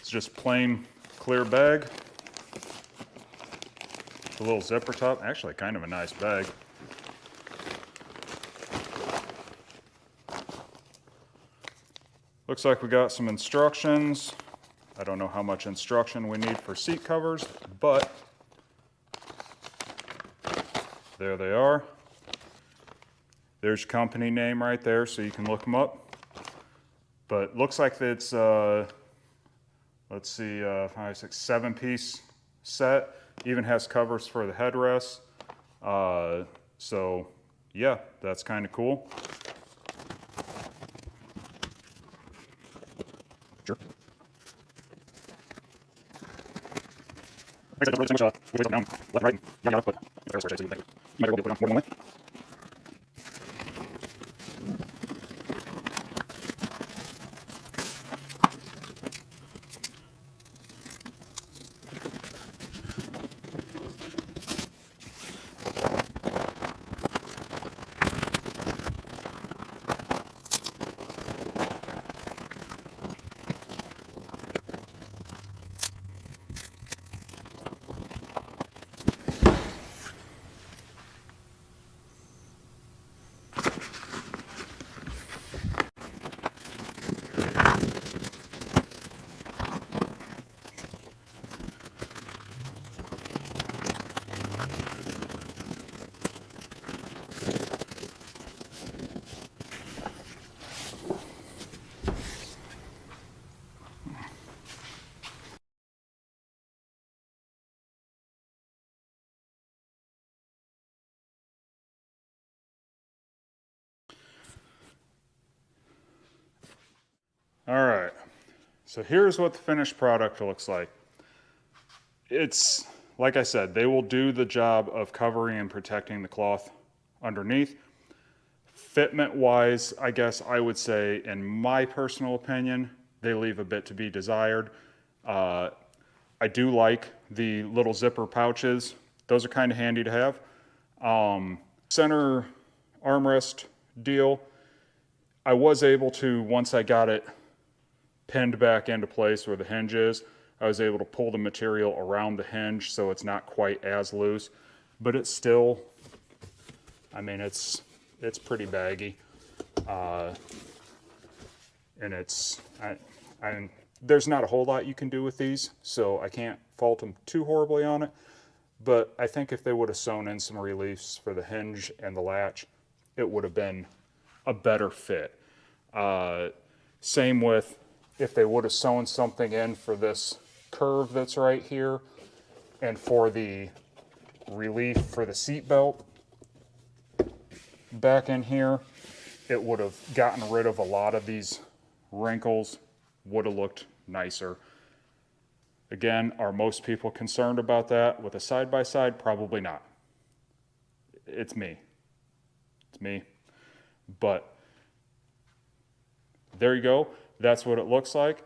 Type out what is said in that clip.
It's just plain clear bag. The little zipper top, actually kind of a nice bag. Looks like we got some instructions. I don't know how much instruction we need for seat covers, but there they are. There's company name right there, so you can look them up. But looks like it's, let's see, 5, 6, 7-piece set. Even has covers for the headrest. So yeah, that's kind of cool. Sure. Like I said, don't really distinguish wheels up and down, left, right, and yada, but it's aerospace, so you think you might be able to put it on more than one way. All right, so here's what the finished product looks like. It's, like I said, they will do the job of covering and protecting the cloth underneath. Fitment-wise, I guess I would say, in my personal opinion, they leave a bit to be desired. I do like the little zipper pouches. Those are kind of handy to have. Center armrest deal, I was able to, once I got it pinned back into place where the hinge is, I was able to pull the material around the hinge so it's not quite as loose, but it's still, I mean, it's pretty baggy. And there's not a whole lot you can do with these, so I can't fault them too horribly on it. But I think if they would have sewn in some reliefs for the hinge and the latch, it would have been a better fit. Same with if they would have sewn something in for this curve that's right here and for the relief for the seat belt back in here, it would have gotten rid of a lot of these wrinkles, would have looked nicer. Again, are most people concerned about that with a side-by-side? Probably not. It's me. It's me. But there you go. That's what it looks like.